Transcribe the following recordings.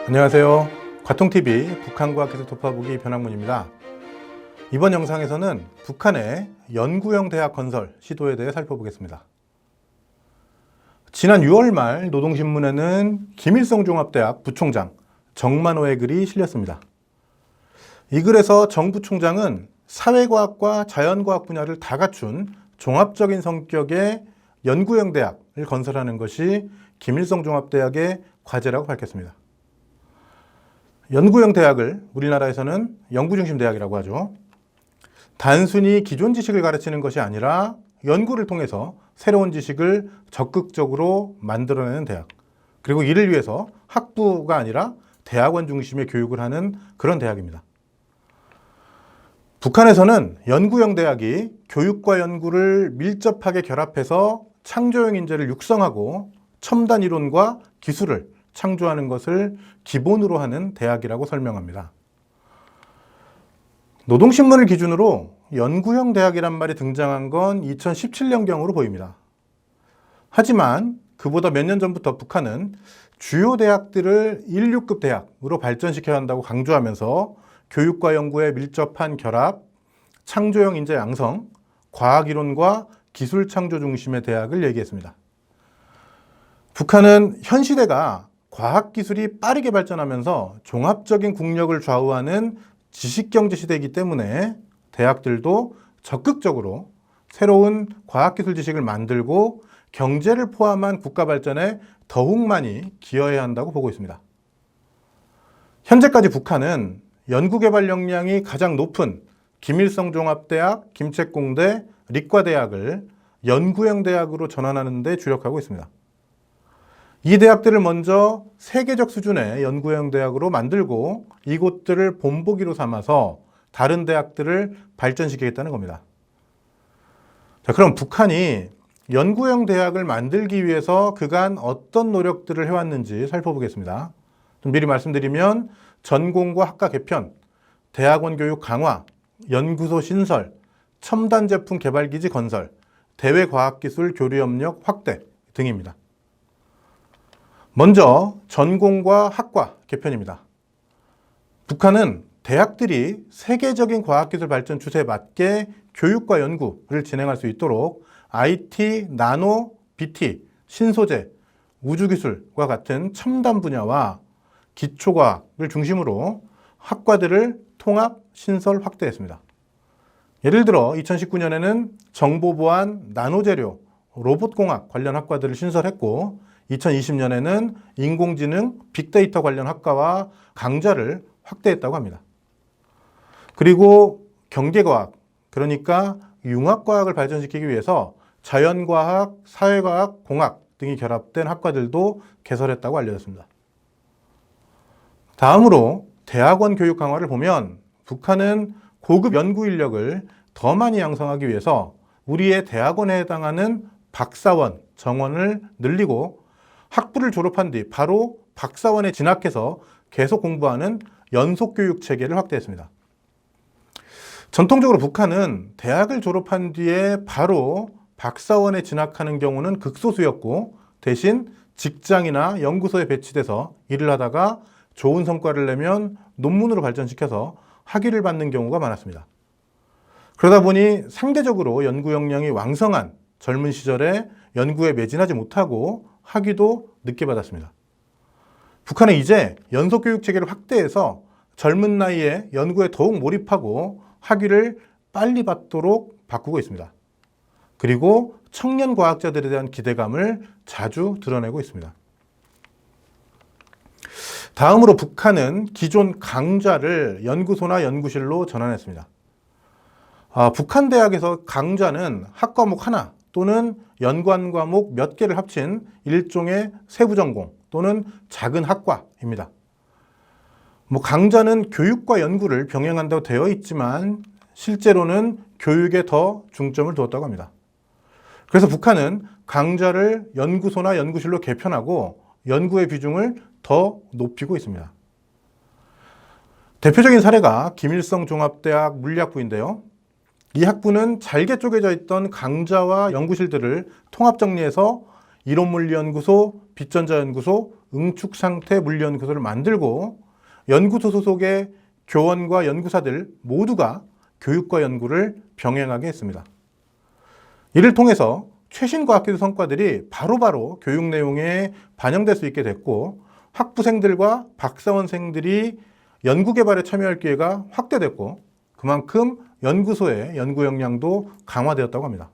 안녕하세요. 과통TV 북한과학기술 돌파보기 변학문입니다. 이번 영상에서는 북한의 연구형 대학 건설 시도에 대해 살펴보겠습니다. 지난 6월 말 노동신문에는 김일성 종합대학 부총장 정만호의 글이 실렸습니다. 이 글에서 정 부총장은 사회과학과 자연과학 분야를 다 갖춘 종합적인 성격의 연구형 대학을 건설하는 것이 김일성 종합대학의 과제라고 밝혔습니다. 연구형 대학을 우리나라에서는 연구중심 대학이라고 하죠. 단순히 기존 지식을 가르치는 것이 아니라 연구를 통해서 새로운 지식을 적극적으로 만들어내는 대학, 그리고 이를 위해서 학부가 아니라 대학원 중심의 교육을 하는 그런 대학입니다. 북한에서는 연구형 대학이 교육과 연구를 밀접하게 결합해서 창조형 인재를 육성하고 첨단 이론과 기술을 창조하는 것을 기본으로 하는 대학이라고 설명합니다. 노동신문을 기준으로 연구형 대학이란 말이 등장한 건 2017년경으로 보입니다. 하지만 그보다 몇 년 전부터 북한은 주요 대학들을 인류급 대학으로 발전시켜야 한다고 강조하면서 교육과 연구의 밀접한 결합, 창조형 인재 양성, 과학이론과 기술 창조 중심의 대학을 얘기했습니다. 북한은 현 시대가 과학기술이 빠르게 발전하면서 종합적인 국력을 좌우하는 지식경제 시대이기 때문에 대학들도 적극적으로 새로운 과학기술 지식을 만들고 경제를 포함한 국가 발전에 더욱 많이 기여해야 한다고 보고 있습니다. 현재까지 북한은 연구개발 역량이 가장 높은 김일성 종합대학, 김책공대, 리과대학을 연구형 대학으로 전환하는 데 주력하고 있습니다. 이 대학들을 먼저 세계적 수준의 연구형 대학으로 만들고 이곳들을 본보기로 삼아서 다른 대학들을 발전시키겠다는 겁니다. 자, 그럼 북한이 연구형 대학을 만들기 위해서 그간 어떤 노력들을 해왔는지 살펴보겠습니다. 좀 미리 말씀드리면 전공과 학과 개편, 대학원 교육 강화, 연구소 신설, 첨단 제품 개발 기지 건설, 대외 과학기술 교류 협력 확대 등입니다. 먼저 전공과 학과 개편입니다. 북한은 대학들이 세계적인 과학기술 발전 추세에 맞게 교육과 연구를 진행할 수 있도록 IT, 나노, BT, 신소재, 우주기술과 같은 첨단 분야와 기초과학을 중심으로 학과들을 통합, 신설, 확대했습니다. 예를 들어 2019년에는 정보보안, 나노재료, 로봇공학 관련 학과들을 신설했고 2020년에는 인공지능, 빅데이터 관련 학과와 강좌를 확대했다고 합니다. 그리고 경제과학, 그러니까 융합과학을 발전시키기 위해서 자연과학, 사회과학, 공학 등이 결합된 학과들도 개설했다고 알려졌습니다. 다음으로 대학원 교육 강화를 보면 북한은 고급 연구 인력을 더 많이 양성하기 위해서 우리의 대학원에 해당하는 박사원, 정원을 늘리고 학부를 졸업한 뒤 바로 박사원에 진학해서 계속 공부하는 연속교육 체계를 확대했습니다. 전통적으로 북한은 대학을 졸업한 뒤에 바로 박사원에 진학하는 경우는 극소수였고 대신 직장이나 연구소에 배치돼서 일을 하다가 좋은 성과를 내면 논문으로 발전시켜서 학위를 받는 경우가 많았습니다. 그러다 보니 상대적으로 연구 역량이 왕성한 젊은 시절에 연구에 매진하지 못하고 학위도 늦게 받았습니다. 북한은 이제 연속교육 체계를 확대해서 젊은 나이에 연구에 더욱 몰입하고 학위를 빨리 받도록 바꾸고 있습니다. 그리고 청년 과학자들에 대한 기대감을 자주 드러내고 있습니다. 다음으로 북한은 기존 강좌를 연구소나 연구실로 전환했습니다. 북한 대학에서 강좌는 학과목 하나 또는 연관 과목 몇 개를 합친 일종의 세부 전공 또는 작은 학과입니다. 강좌는 교육과 연구를 병행한다고 되어 있지만 실제로는 교육에 더 중점을 두었다고 합니다. 그래서 북한은 강좌를 연구소나 연구실로 개편하고 연구의 비중을 더 높이고 있습니다. 대표적인 사례가 김일성 종합대학 물리학부인데요. 이 학부는 잘게 쪼개져 있던 강좌와 연구실들을 통합 정리해서 이론물리연구소, 빛전자연구소, 응축상태 물리연구소를 만들고 연구소 소속의 교원과 연구사들 모두가 교육과 연구를 병행하게 했습니다. 이를 통해서 최신 과학기술 성과들이 바로바로 교육 내용에 반영될 수 있게 됐고 학부생들과 박사원생들이 연구개발에 참여할 기회가 확대됐고 그만큼 연구소의 연구 역량도 강화되었다고 합니다.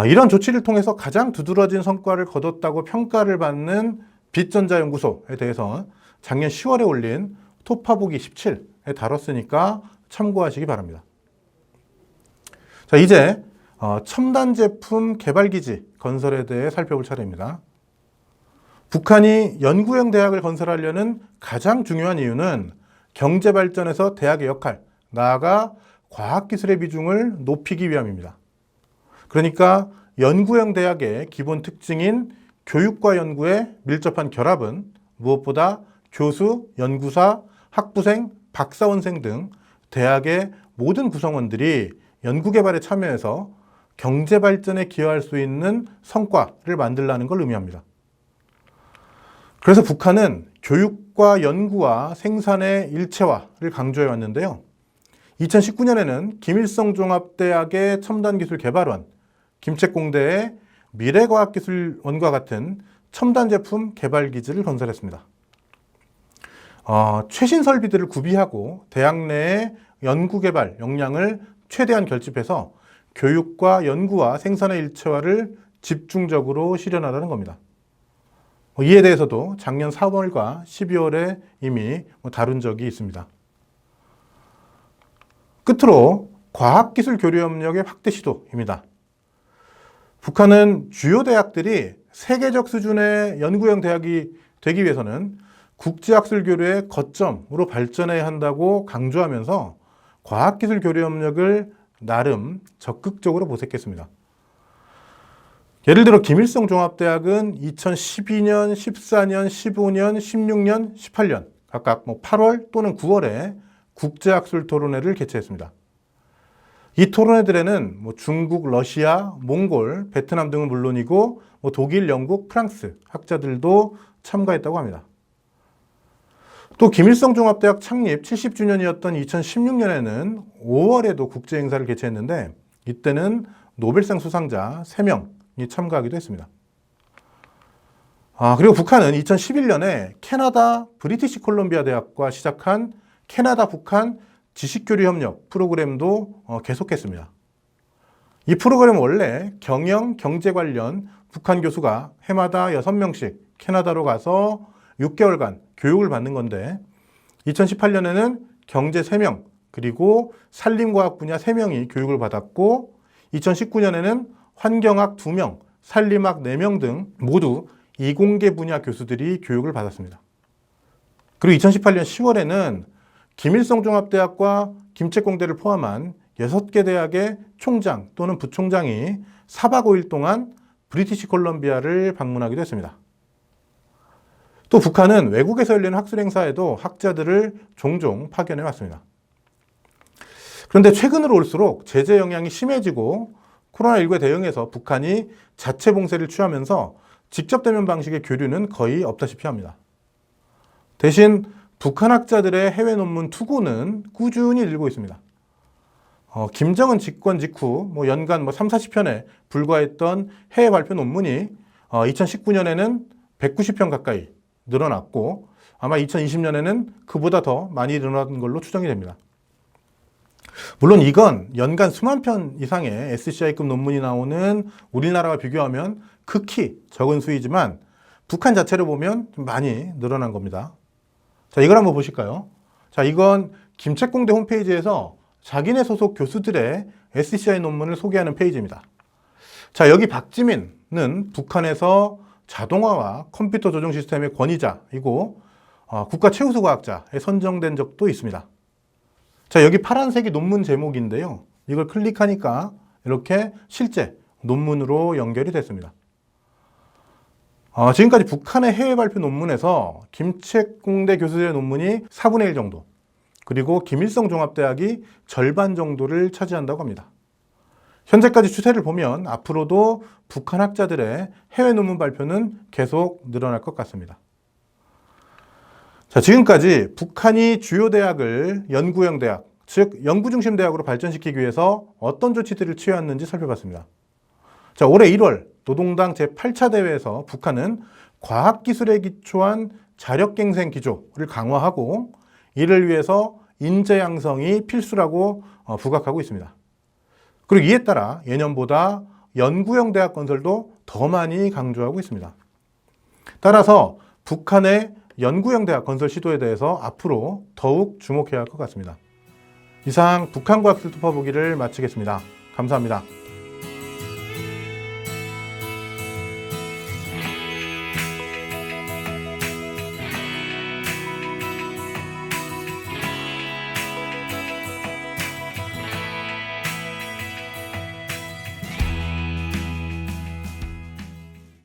이런 조치를 통해서 가장 두드러진 성과를 거뒀다고 평가를 받는 빛전자연구소에 대해서 작년 10월에 올린 토파보기 17에 다뤘으니까 참고하시기 바랍니다. 자, 이제 첨단 제품 개발기지 건설에 대해 살펴볼 차례입니다. 북한이 연구형 대학을 건설하려는 가장 중요한 이유는 경제 발전에서 대학의 역할, 나아가 과학기술의 비중을 높이기 위함입니다. 그러니까 연구형 대학의 기본 특징인 교육과 연구의 밀접한 결합은 무엇보다 교수, 연구사, 학부생, 박사원생 등 대학의 모든 구성원들이 연구개발에 참여해서 경제 발전에 기여할 수 있는 성과를 만들라는 걸 의미합니다. 그래서 북한은 교육과 연구와 생산의 일체화를 강조해 왔는데요. 2019년에는 김일성종합대학의 첨단기술개발원, 김책공대의 미래과학기술원과 같은 첨단 제품 개발기지를 건설했습니다. 최신 설비들을 구비하고 대학 내의 연구개발 역량을 최대한 결집해서 교육과 연구와 생산의 일체화를 집중적으로 실현하라는 겁니다. 이에 대해서도 작년 4월과 12월에 이미 다룬 적이 있습니다. 끝으로 과학기술 교류 협력의 확대 시도입니다. 북한은 주요 대학들이 세계적 수준의 연구형 대학이 되기 위해서는 국제학술 교류의 거점으로 발전해야 한다고 강조하면서 과학기술 교류 협력을 나름 적극적으로 모색했습니다. 예를 들어 김일성 종합대학은 2012년, 14년, 15년, 16년, 18년 각각 8월 또는 9월에 국제학술 토론회를 개최했습니다. 이 토론회들에는 중국, 러시아, 몽골, 베트남 등은 물론이고 독일, 영국, 프랑스 학자들도 참가했다고 합니다. 또 김일성 종합대학 창립 70주년이었던 2016년에는 5월에도 국제 행사를 개최했는데 이때는 노벨상 수상자 3명이 참가하기도 했습니다. 그리고 북한은 2011년에 캐나다 브리티시 콜롬비아 대학과 시작한 캐나다 북한 지식교류 협력 프로그램도 계속했습니다. 이 프로그램은 원래 경영, 경제 관련 북한 교수가 해마다 6명씩 캐나다로 가서 6개월간 교육을 받는 건데 2018년에는 경제 3명 그리고 산림과학 분야 3명이 교육을 받았고 2019년에는 환경학 2명, 산림학 4명 등 모두 이공계 분야 교수들이 교육을 받았습니다. 그리고 2018년 10월에는 김일성종합대학과 김책공대를 포함한 6개 대학의 총장 또는 부총장이 4박 5일 동안 브리티시 콜롬비아를 방문하기도 했습니다. 또 북한은 외국에서 열리는 학술 행사에도 학자들을 종종 파견해 왔습니다. 그런데 최근으로 올수록 제재 영향이 심해지고 코로나19에 대응해서 북한이 자체 봉쇄를 취하면서 직접 대면 방식의 교류는 거의 없다시피 합니다. 대신 북한 학자들의 해외 논문 투고는 꾸준히 늘고 있습니다. 김정은 집권 직후 연간 3, 40편에 불과했던 해외 발표 논문이 2019년에는 190편 가까이 늘어났고 아마 2020년에는 그보다 더 많이 늘어난 걸로 추정이 됩니다. 물론 이건 연간 수만 편 이상의 SCI급 논문이 나오는 우리나라와 비교하면 극히 적은 수이지만 북한 자체를 보면 좀 많이 늘어난 겁니다. 자, 이걸 한번 보실까요? 자, 이건 김책공대 홈페이지에서 자기네 소속 교수들의 SCI 논문을 소개하는 페이지입니다. 자, 여기 박지민은 북한에서 자동화와 컴퓨터 조종 시스템의 권위자이고 국가 최우수 과학자에 선정된 적도 있습니다. 자, 여기 파란색이 논문 제목인데요. 이걸 클릭하니까 이렇게 실제 논문으로 연결이 됐습니다. 지금까지 북한의 해외 발표 논문에서 김책공대 교수들의 논문이 4분의 1 정도, 그리고 김일성 종합대학이 절반 정도를 차지한다고 합니다. 현재까지 추세를 보면 앞으로도 북한 학자들의 해외 논문 발표는 계속 늘어날 것 같습니다. 자, 지금까지 북한이 주요 대학을 연구형 대학, 즉 연구 중심 대학으로 발전시키기 위해서 어떤 조치들을 취해왔는지 살펴봤습니다. 자, 올해 1월 노동당 제8차 대회에서 북한은 과학기술에 기초한 자력갱생 기조를 강화하고 이를 위해서 인재 양성이 필수라고 부각하고 있습니다. 그리고 이에 따라 예년보다 연구형 대학 건설도 더 많이 강조하고 있습니다. 따라서 북한의 연구형 대학 건설 시도에 대해서 앞으로 더욱 주목해야 할 것 같습니다. 이상 북한 과학을 짚어보기를 마치겠습니다. 감사합니다.